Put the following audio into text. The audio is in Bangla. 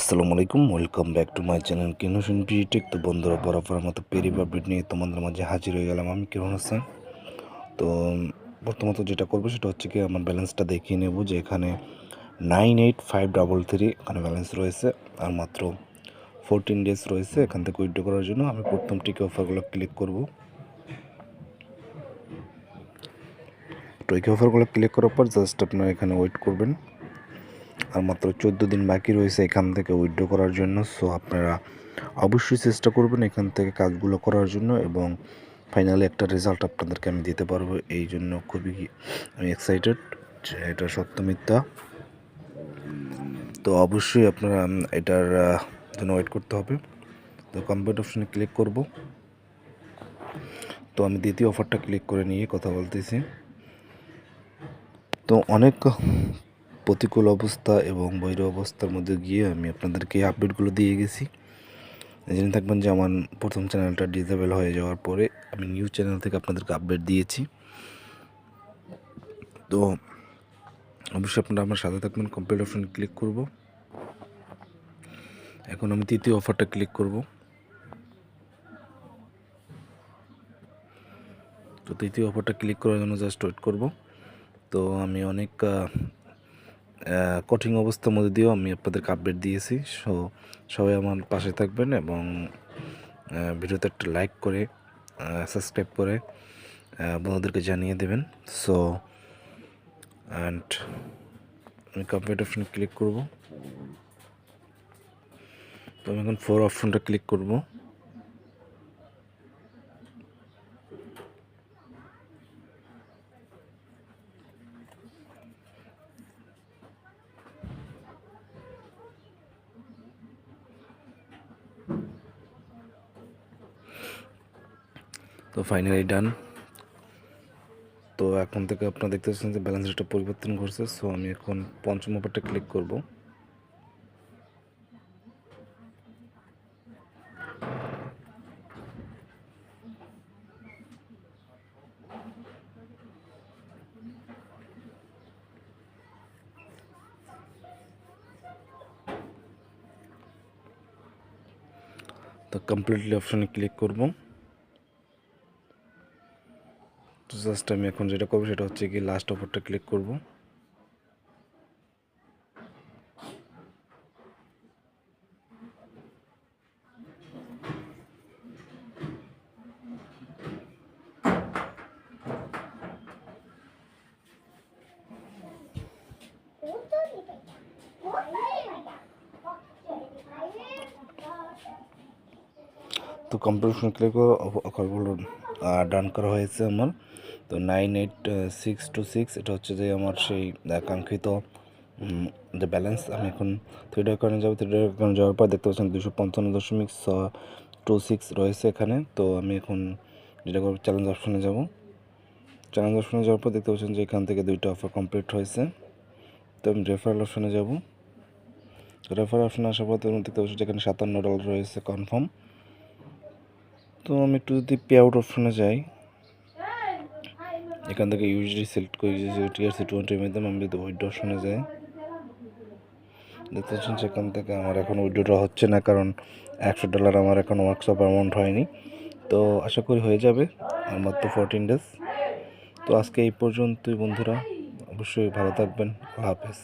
আসসালামু আলাইকুম, welcome back to my channel কিনোশন বিটেক। তো বন্ধুরা, বরাবর মতো পেরিব আপডেট নিয়ে তোমাদের মাঝে হাজির হয়ে গেলাম আমি কিরণ হোসেন। তো প্রথমত যেটা করবো সেটা হচ্ছে কি আমার ব্যালেন্সটা দেখিয়ে নেব যে এখানে 98533 এখানে ব্যালেন্স রয়েছে, আর মাত্র 14 ডেজ রয়েছে এখান থেকে উইথড্র করার জন্য। আমি প্রথম টিকে অফারগুলো ক্লিক করব। টিকে অফারগুলো ক্লিক করার পর জাস্ট আপনারা এখানে ওয়েট করবেন, আর মাত্র 14 দিন বাকি রয়েছে এখান থেকে উইথড্র করার জন্য। সো আপনারা অবশ্যই চেষ্টা করবেন এখান থেকে কাজগুলো করার জন্য, এবং ফাইনালি একটা রেজাল্ট আপনাদেরকে আমি দিতে পারবো। এই জন্য খুবই আমি এক্সাইটেড যে এটা সত্য মিথ্যা। তো অবশ্যই আপনারা এটার জন্য ওয়েট করতে হবে। তো কমপ্লিট অপশনে ক্লিক করব। তো আমি দ্বিতীয় অফারটা ক্লিক করে নিয়ে কথা বলতেছি। তো অনেক প্রতিকূল অবস্থা এবং বৈরী অবস্থার মধ্যে গিয়ে আমি আপনাদেরকে এই আপডেটগুলো দিয়ে গেছি। জেনে থাকবেন যে আমার প্রথম চ্যানেলটা ডিসেবল হয়ে যাওয়ার পরে আমি নিউ চ্যানেল থেকে আপনাদেরকে আপডেট দিয়েছি। তো অবশ্যই আপনারা আমার সাথে থাকবেন। কমপ্লিট অপশনে ক্লিক করব। এখন আমি তৃতীয় অফারটা ক্লিক করব। তো তৃতীয় অফারটা ক্লিক করার জন্য জাস্ট ওয়েট করব। তো আমি অনেক কঠিন অবস্থার মধ্যে দিয়েও আমি আপনাদেরকে আপডেট দিয়েছি। সবাই আমার পাশে থাকবেন এবং ভিডিওতে একটা লাইক করে সাবস্ক্রাইব করে বন্ধুদেরকে জানিয়ে দেবেন। সো অ্যান্ড আমি কমপ্লিট অপশনে ক্লিক করব। তো আমি এখন 4 অপশনটা ক্লিক করব। তো ফাইনালি ডান। তো এখন থেকে আপনারা দেখতে পাচ্ছেন যে ব্যালেন্স রেটটা পরিবর্তন করছে। সো আমি এখন পঞ্চম অফারটা ক্লিক করব। তো কমপ্লিটলি অপশনে ক্লিক করব। তো জাস্ট আমি এখন যেটা করবো সেটা হচ্ছে কি লাস্ট অফারটা ক্লিক করব। তো কমপ্লিট ক্লিক করে অফারগুলো ডান করা হয়েছে আমার। তো 98626 এটা হচ্ছে যে আমার সেই কাঙ্ক্ষিত যে ব্যালেন্স। আমি এখন থ্রিডার অ্যাকাউন্টে যাবো। থ্রিডার অ্যাকাউন্টে যাওয়ার পর দেখতে পাচ্ছেন 255.26 রয়েছে এখানে। তো আমি এখন যেটা করবো চ্যালেঞ্জ অপশনে যাব। চ্যালেঞ্জ অপশনে যাওয়ার পর দেখতে পাচ্ছেন যে এখান থেকে 2টা অফার কমপ্লিট হয়েছে। তো আমি রেফারেল অপশনে যাব। রেফারেল অপশনে আসার পর দেখতে পাচ্ছেন যেখানে $57 রয়েছে কনফার্ম। তো আমি একটু যদি পে আউট অপশনে যাই, এখান থেকে ইউএসডি সিলেক্ট করে TRC20 মাধ্যমে আমি যদি উইথড্র অপশনে যাই, দেখতে পাচ্ছেন সেখান থেকে আমার এখন উইথড্রটা হচ্ছে না, কারণ $100 আমার এখন ওয়ার্কশপ অ্যামাউন্ট হয়নি। তো আশা করি হয়ে যাবে আর মাত্র 14 ডেজ। তো আজকে এই পর্যন্তই বন্ধুরা, অবশ্যই ভালো থাকবেন। আল্লাহ হাফেজ।